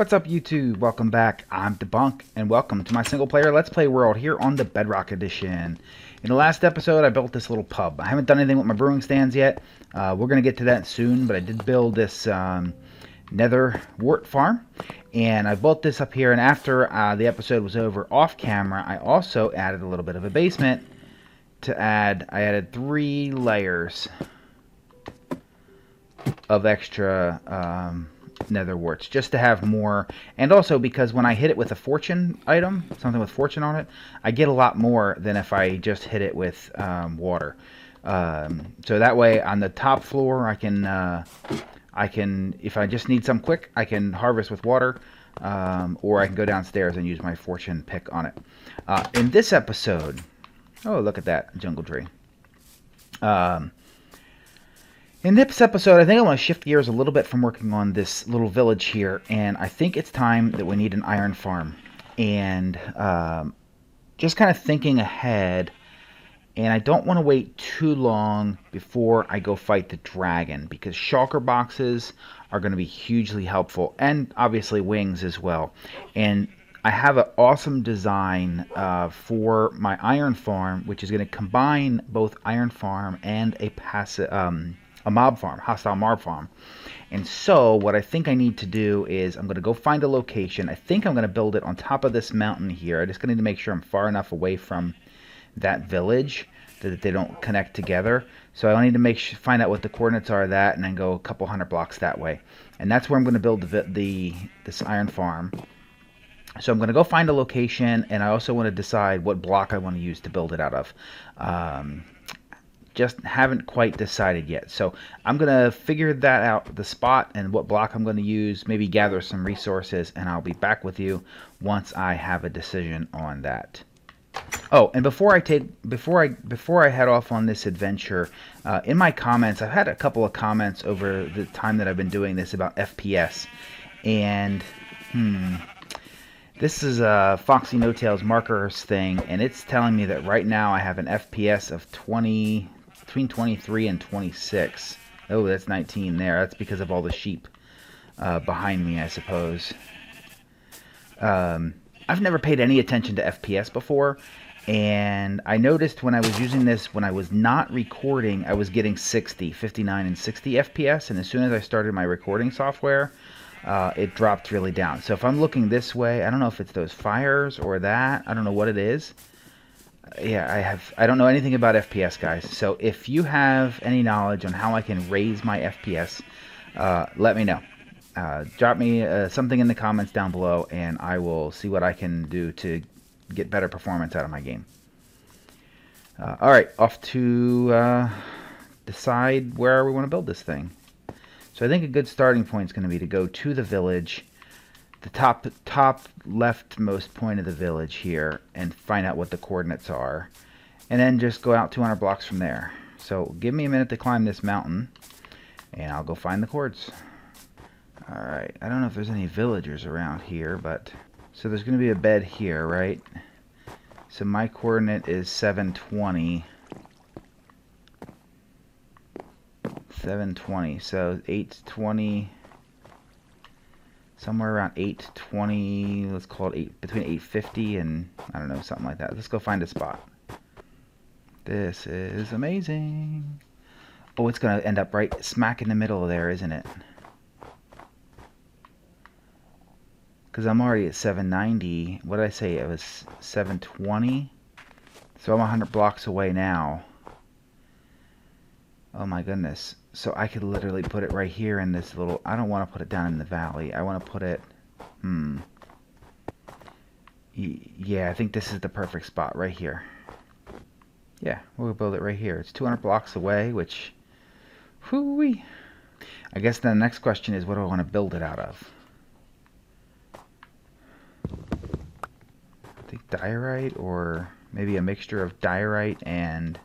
What's up YouTube? Welcome back. I'm Debunk and welcome to my single player Let's Play world here on the Bedrock Edition. In the last episode I built this little pub. I haven't done anything with my brewing stands yet. We're going to get to that soon, but I did build this nether wart farm. And I built this up here, and after the episode was over off camera, I also added a little bit of a basement to add. I added 3 layers of extra nether warts just to have more, and also because when I hit it with a fortune item, something with fortune on it, I get a lot more than if I just hit it with water. So that way on the top floor I can, if I just need some quick, I can harvest with water, or I can go downstairs and use my fortune pick on it. In this episode, oh look at that jungle tree. In this episode, I think I want to shift gears a little bit from working on this little village here, and I think it's time that we need an iron farm. And just kind of thinking ahead, and I don't want to wait too long before I go fight the dragon, because shulker boxes are going to be hugely helpful, and obviously wings as well. And I have an awesome design for my iron farm, which is going to combine both iron farm and a mob farm, hostile mob farm. And so what I think I need to do is I'm going to go find a location. I think I'm going to build it on top of this mountain here. I just need to make sure I'm far enough away from that village that they don't connect together. So I need to find out what the coordinates are of that, and then go a couple hundred blocks that way. And that's where I'm going to build this iron farm. So I'm going to go find a location, and I also want to decide what block I want to use to build it out of. Just haven't quite decided yet. So I'm going to figure that out, the spot and what block I'm going to use, maybe gather some resources, and I'll be back with you once I have a decision on that. Oh, and before I head off on this adventure, in my comments, I've had a couple of comments over the time that I've been doing this about FPS, and this is a Foxy No Tails markers thing, and it's telling me that right now I have an FPS of between 23 and 26. Oh, that's 19 there. That's because of all the sheep behind me, I suppose. I've never paid any attention to FPS before, and I noticed when I was using this, when I was not recording, I was getting 59 and 60 FPS, and as soon as I started my recording software, it dropped really down. So if I'm looking this way, I don't know if it's those fires or that. I don't know what it is. Yeah, I don't know anything about FPS, guys. So if you have any knowledge on how I can raise my FPS, let me know. Drop me something in the comments down below, and I will see what I can do to get better performance out of my game. Alright, off to decide where we want to build this thing. So I think a good starting point is going to be to go to the village, the top leftmost point of the village here, and find out what the coordinates are, and then just go out 200 blocks from there. So give me a minute to climb this mountain, and I'll go find the coords. Alright, I don't know if there's any villagers around here, but so there's going to be a bed here, right? So my coordinate is 720. 720, so 820, somewhere around 820, let's call it between 850 and, I don't know, something like that. Let's go find a spot. This is amazing. Oh, it's going to end up right smack in the middle of there, isn't it? Because I'm already at 790. What did I say? It was 720. So I'm 100 blocks away now. Oh my goodness. So I could literally put it right here in this little... I don't want to put it down in the valley. I want to put it... Yeah, I think this is the perfect spot right here. Yeah, we'll build it right here. It's 200 blocks away, which... Whoo-wee. I guess the next question is, what do I want to build it out of? I think diorite, or maybe a mixture of diorite and...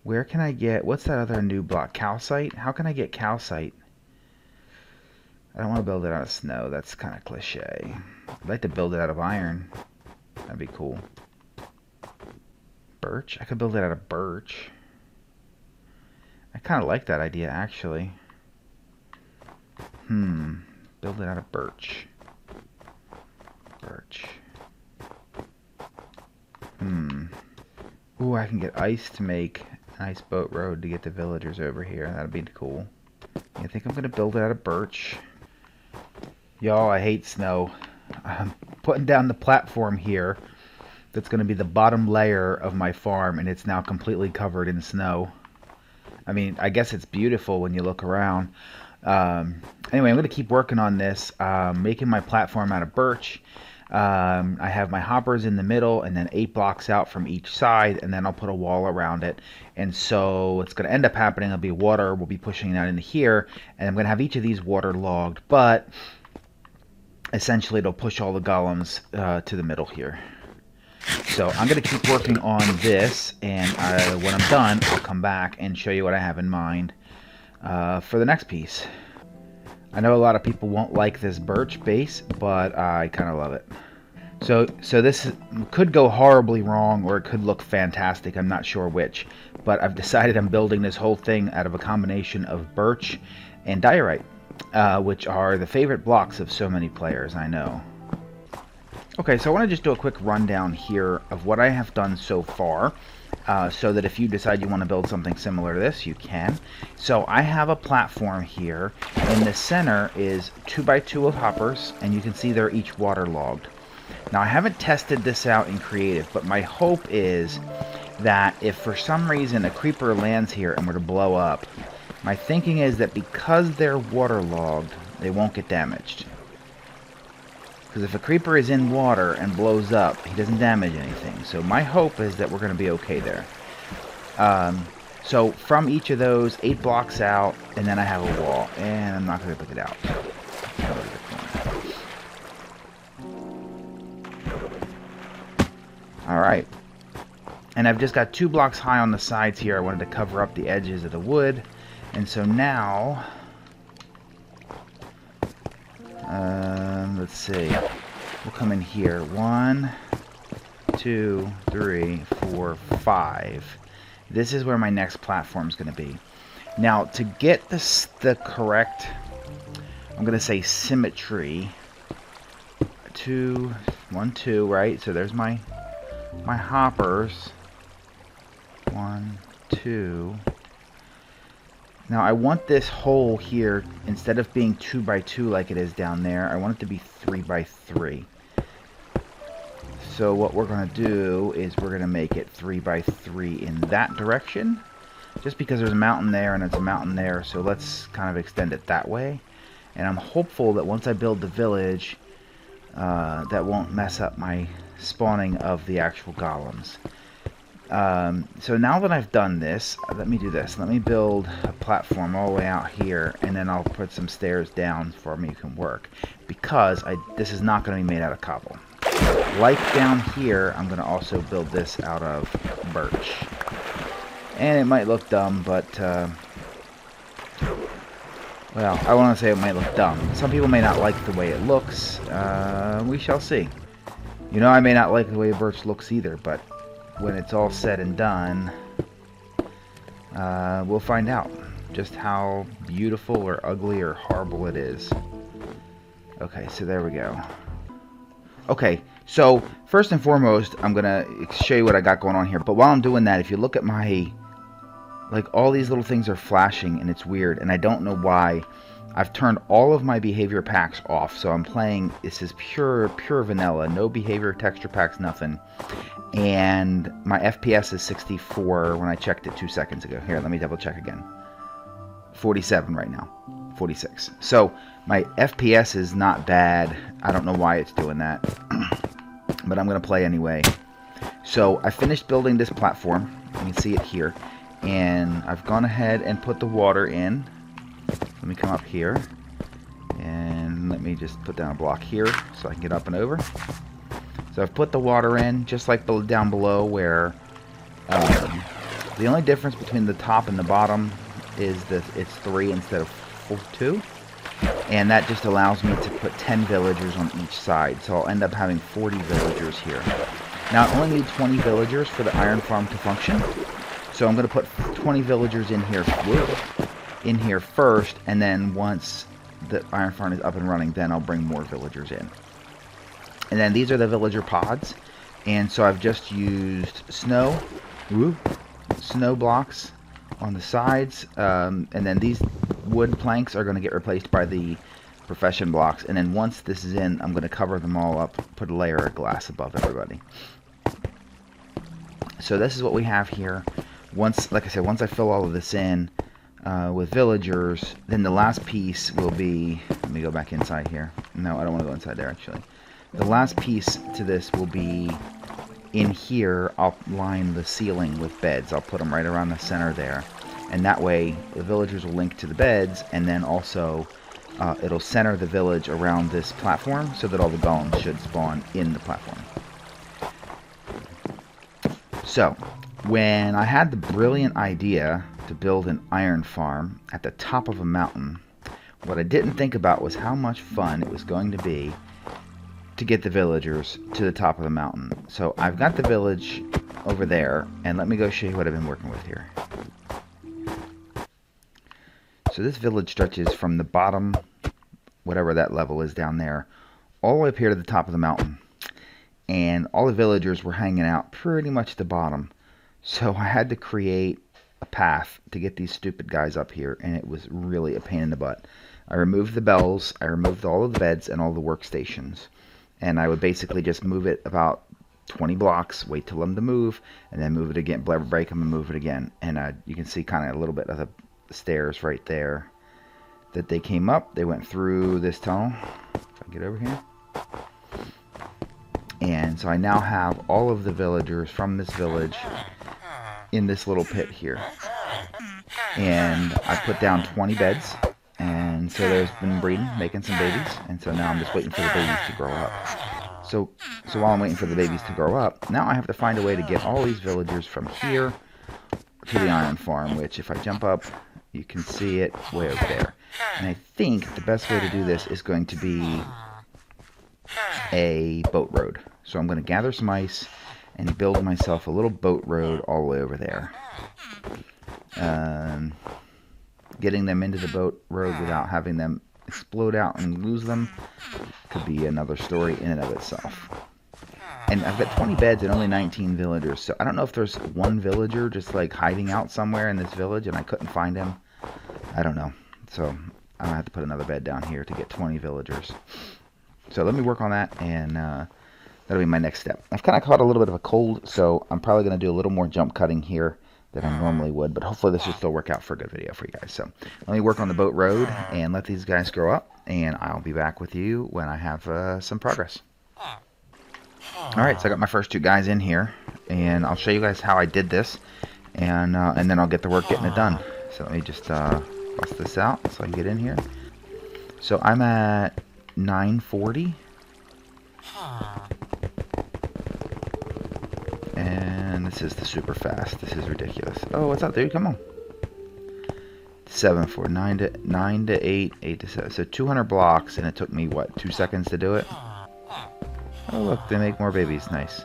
Where can I get, what's that other new block? Calcite? How can I get calcite? I don't want to build it out of snow. That's kind of cliche. I'd like to build it out of iron. That'd be cool. Birch? I could build it out of birch. I kind of like that idea, actually. build it out of birch. Birch. Ooh, I can get ice to make an ice boat road to get the villagers over here. That'd be cool. I think I'm going to build it out of birch. Y'all, I hate snow. I'm putting down the platform here. That's going to be the bottom layer of my farm, and it's now completely covered in snow. I mean, I guess it's beautiful when you look around. Anyway, I'm going to keep working on this, making my platform out of birch. I have my hoppers in the middle and then 8 blocks out from each side, and then I'll put a wall around it. And so what's going to end up happening will be water will be pushing out into here, and I'm going to have each of these waterlogged, but essentially it'll push all the golems to the middle here. So I'm going to keep working on this, and when I'm done, I'll come back and show you what I have in mind for the next piece. I know a lot of people won't like this birch base, but I kind of love it. So this could go horribly wrong, or it could look fantastic. I'm not sure which, but I've decided I'm building this whole thing out of a combination of birch and diorite, which are the favorite blocks of so many players, I know. Okay, so I want to just do a quick rundown here of what I have done so far, so that if you decide you want to build something similar to this, you can. So I have a platform here. In the center is 2x2 of hoppers, and you can see they're each waterlogged. Now, I haven't tested this out in creative, but my hope is that if for some reason a creeper lands here and were to blow up, my thinking is that because they're waterlogged, they won't get damaged. Because if a creeper is in water and blows up, he doesn't damage anything. So my hope is that we're going to be okay there. So from each of those, 8 blocks out, and then I have a wall. And I'm not going to pick it out. Alright. And I've just got 2 blocks high on the sides here. I wanted to cover up the edges of the wood. And so now... let's see. We'll come in here. 1, 2, 3, 4, 5. This is where my next platform is going to be. Now, to get the correct, I'm going to say symmetry. 1, 2, right? So there's my hoppers. 1, 2. Now I want this hole here, instead of being 2x2 like it is down there, I want it to be 3x3. So what we're going to do is we're going to make it 3x3 in that direction, just because there's a mountain there and it's a mountain there, so let's kind of extend it that way. And I'm hopeful that once I build the village, that won't mess up my spawning of the actual golems. So now that I've done this, let me do this. Let me build a platform all the way out here, and then I'll put some stairs down for me can work. Because this is not going to be made out of cobble. Like down here, I'm going to also build this out of birch. And it might look dumb, but, well, I want to say it might look dumb. Some people may not like the way it looks. We shall see. You know, I may not like the way birch looks either, but when it's all said and done, we'll find out just how beautiful or ugly or horrible it is. Okay, so there we go. Okay, so first and foremost, I'm going to show you what I got going on here. But while I'm doing that, if you look at my, like, all these little things are flashing, and it's weird, and I don't know why. I've turned all of my behavior packs off, so I'm playing, this is pure vanilla, no behavior texture packs, nothing. And my FPS is 64 when I checked it 2 seconds ago. Here, let me double check again. 47 right now. 46. So my FPS is not bad. I don't know why it's doing that. But I'm going to play anyway. So I finished building this platform. You can see it here. And I've gone ahead and put the water in. Let me come up here. And let me just put down a block here so I can get up and over. So I've put the water in, just like down below, where the only difference between the top and the bottom is that it's 3 instead of 2. And that just allows me to put 10 villagers on each side. So I'll end up having 40 villagers here. Now I only need 20 villagers for the iron farm to function. So I'm going to put 20 villagers in here first, and then once the iron farm is up and running, then I'll bring more villagers in. And then these are the villager pods. And so I've just used snow blocks on the sides. And then these wood planks are going to get replaced by the profession blocks. And then once this is in, I'm going to cover them all up, put a layer of glass above everybody. So this is what we have here. Once, like I said, once I fill all of this in with villagers, then the last piece will be, let me go back inside here. No, I don't want to go inside there actually. The last piece to this will be in here. I'll line the ceiling with beds. I'll put them right around the center there. And that way the villagers will link to the beds, and then also it'll center the village around this platform so that all the golems should spawn in the platform. So, when I had the brilliant idea to build an iron farm at the top of a mountain, what I didn't think about was how much fun it was going to be to get the villagers to the top of the mountain. So I've got the village over there, and let me go show you what I've been working with here. So this village stretches from the bottom, whatever that level is down there, all the way up here to the top of the mountain. And all the villagers were hanging out pretty much at the bottom. So I had to create a path to get these stupid guys up here, and it was really a pain in the butt. I removed the bells, I removed all of the beds and all the workstations. And I would basically just move it about 20 blocks, wait till them to move, and then move it again, break them and move it again. And you can see kind of a little bit of the stairs right there that they came up. They went through this tunnel. If I get over here. And so I now have all of the villagers from this village in this little pit here. And I put down 20 beds. And so there's been breeding, making some babies. And so now I'm just waiting for the babies to grow up. So while I'm waiting for the babies to grow up, now I have to find a way to get all these villagers from here to the iron farm, which if I jump up, you can see it way over there. And I think the best way to do this is going to be a boat road. So I'm going to gather some ice and build myself a little boat road all the way over there. Getting them into the boat road without having them explode out and lose them could be another story in and of itself. And I've got 20 beds and only 19 villagers, so I don't know if there's one villager just like hiding out somewhere in this village and I couldn't find him. I don't know. So I'm going to have to put another bed down here to get 20 villagers. So let me work on that, and that'll be my next step. I've kind of caught a little bit of a cold, so I'm probably going to do a little more jump cutting here than I normally would, but hopefully this will still work out for a good video for you guys. So let me work on the boat road and let these guys grow up, and I'll be back with you when I have some progress. Alright, so I got my first two guys in here, and I'll show you guys how I did this, and then I'll get to work getting it done. So let me just bust this out so I can get in here. So I'm at 940. And this is the super fast. This is ridiculous. Oh, what's up, dude? Come on. 7, 4, 9 to 8, 8 to 7. So 200 blocks, and it took me, what, 2 seconds to do it? Oh, look, they make more babies. Nice.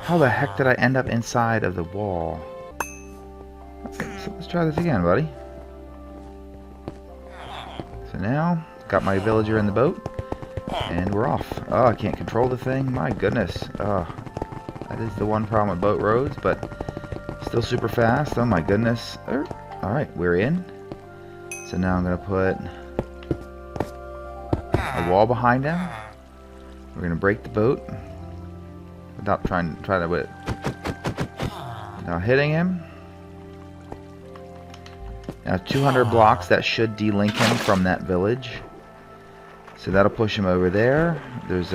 How the heck did I end up inside of the wall? Okay, so let's try this again, buddy. So now, got my villager in the boat, and we're off. Oh, I can't control the thing? My goodness. Oh, that is the one problem with boat roads, but still super fast. Oh my goodness. Alright, we're in. So now I'm going to put a wall behind him. We're going to break the boat without without hitting him. Now 200 blocks, that should delink him from that village. So that'll push him over there. There's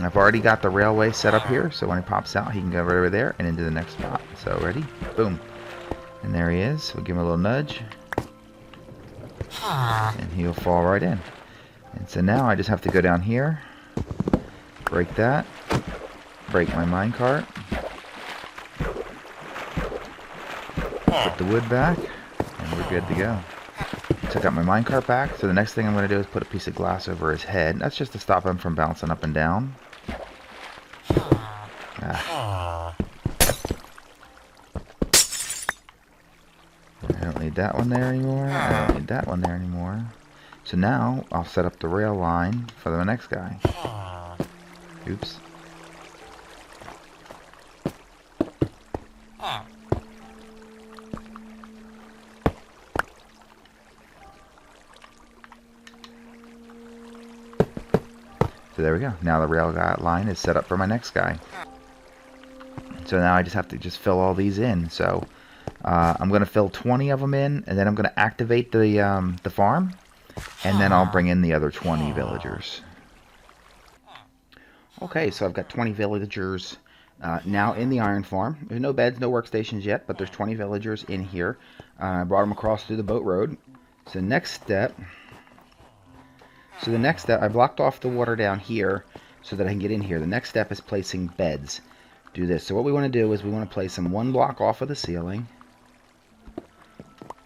I've already got the railway set up here, so when he pops out, he can go right over there and into the next spot. So ready? Boom. And there he is. We'll give him a little nudge. And he'll fall right in. And so now I just have to go down here, break that, break my minecart, put the wood back, and we're good to go. I got my minecart back. So the next thing I'm going to do is put a piece of glass over his head. That's just to stop him from bouncing up and down. Ah. I don't need that one there anymore. I don't need that one there anymore. So now I'll set up the rail line for the next guy. Oops. So there we go. Now the rail line is set up for my next guy. So now I just have to fill all these in. So I'm going to fill 20 of them in, and then I'm going to activate the farm, and then I'll bring in the other 20 villagers. Okay, so I've got 20 villagers now in the iron farm. There's no beds, no workstations yet, but there's 20 villagers in here. I brought them across through the boat road. So the next step, I blocked off the water down here so that I can get in here. The next step is placing beds. Do this. So what we want to do is we want to place them 1 block off of the ceiling.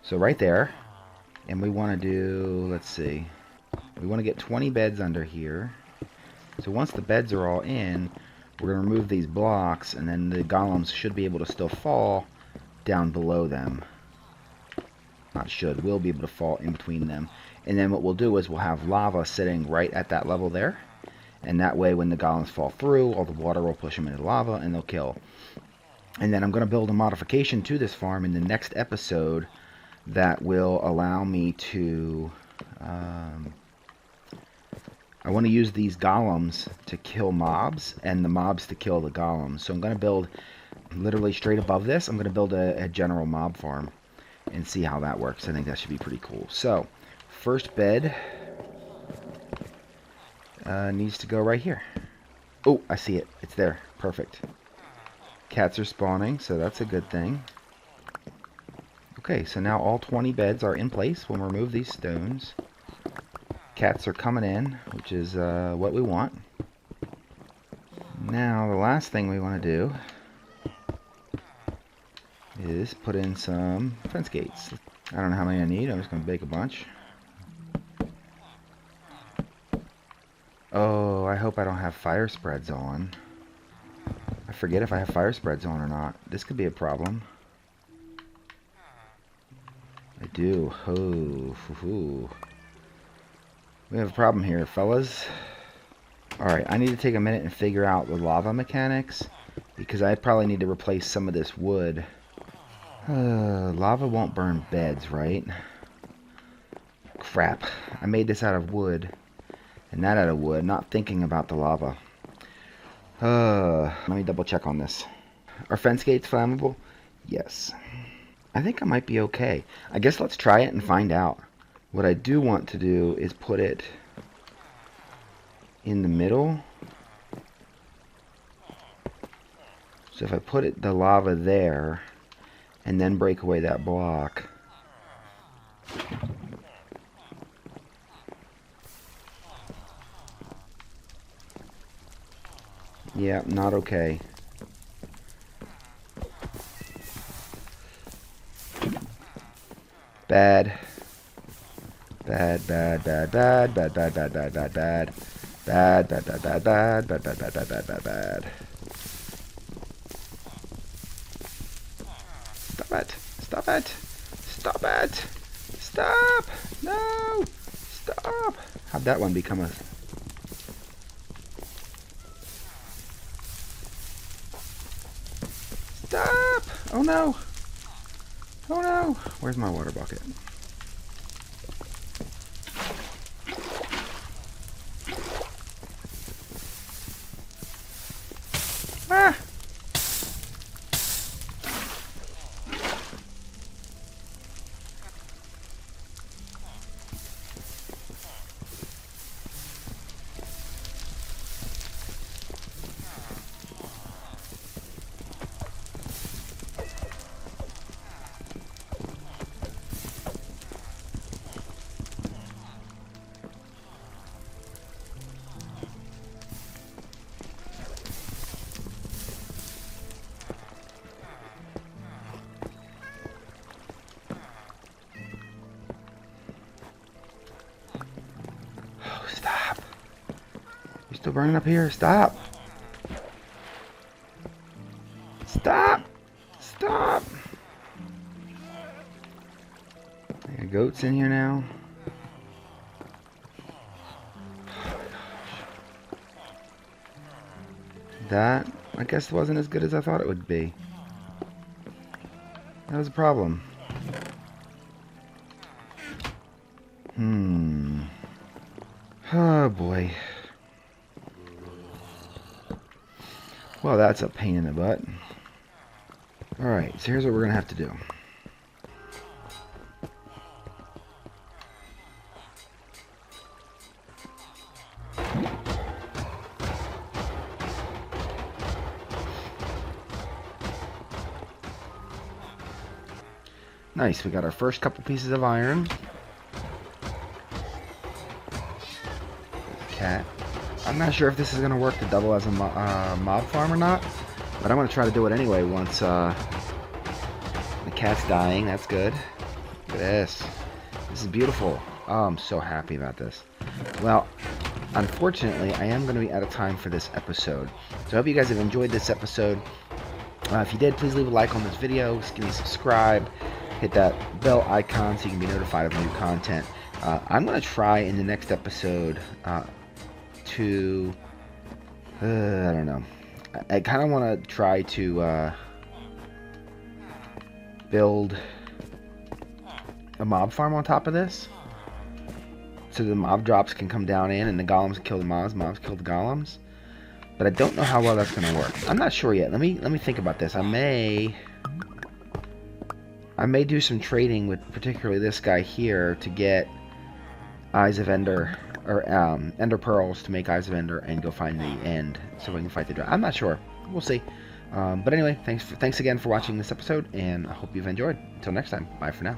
So right there. And we want to do, let's see, we want to get 20 beds under here. So once the beds are all in, we're going to remove these blocks, and then the golems should be able to still fall down below them. Not should, will be able to fall in between them. And then what we'll do is we'll have lava sitting right at that level there. And that way when the golems fall through, all the water will push them into lava and they'll kill. And then I'm going to build a modification to this farm in the next episode that will allow me to... I want to use these golems to kill mobs and the mobs to kill the golems. So I'm going to build literally straight above this. I'm going to build a general mob farm and see how that works. I think that should be pretty cool. So first bed needs to go right here. Oh, I see it. It's there. Perfect. Cats are spawning, so that's a good thing. Okay, so now all 20 beds are in place. We'll remove these stones. Cats are coming in, which is what we want. Now, the last thing we want to do is put in some fence gates. I don't know how many I need. I'm just going to bake a bunch. Oh, I hope I don't have fire spreads on. I forget if I have fire spreads on or not. This could be a problem. I do. Oh, hoo-hoo. We have a problem here, fellas. Alright, I need to take a minute and figure out the lava mechanics, because I probably need to replace some of this wood. Lava won't burn beds, right? Crap. I made this out of wood, and that out of wood, not thinking about the lava. Let me double check on this. Are fence gates flammable? Yes. I think I might be okay. I guess let's try it and find out. What I do want to do is put it in the middle. So if I put the lava there and then break away that block. Yeah, not okay. Bad. Bad, bad, bad, bad, bad, bad, bad, bad, bad, bad. Bad, bad, bad, bad, bad, bad, bad, bad, bad, bad, bad, bad. Stop it. Stop it. Stop it. Stop. No. Stop. How'd that one become a... Stop. Oh no. Oh no. Where's my water bucket? Ah! still burning up here. Stop. Stop. Stop. I got goats in here now. That, I guess, wasn't as good as I thought it would be. That was a problem. Oh boy. Well, that's a pain in the butt. Alright, so here's what we're going to have to do. Nice, we got our first couple pieces of iron. Cat. I'm not sure if this is going to work to double as a mob farm or not, but I'm going to try to do it anyway once the cat's dying. That's good. Look at this. This is beautiful. Oh, I'm so happy about this. Well, unfortunately, I am going to be out of time for this episode. So I hope you guys have enjoyed this episode. If you did, please leave a like on this video. Give me a subscribe. Hit that bell icon so you can be notified of new content. I'm going to try in the next episode to... I don't know. I kind of want to try to build a mob farm on top of this. So the mob drops can come down in and the golems kill the mobs, mobs kill the golems. But I don't know how well that's going to work. I'm not sure yet. Let me think about this. I may do some trading with particularly this guy here to get Eyes of Ender, or Ender Pearls to make Eyes of Ender and go find the end so we can fight the dragon. I'm not sure. We'll see. But anyway, thanks again for watching this episode, and I hope you've enjoyed. Until next time, bye for now.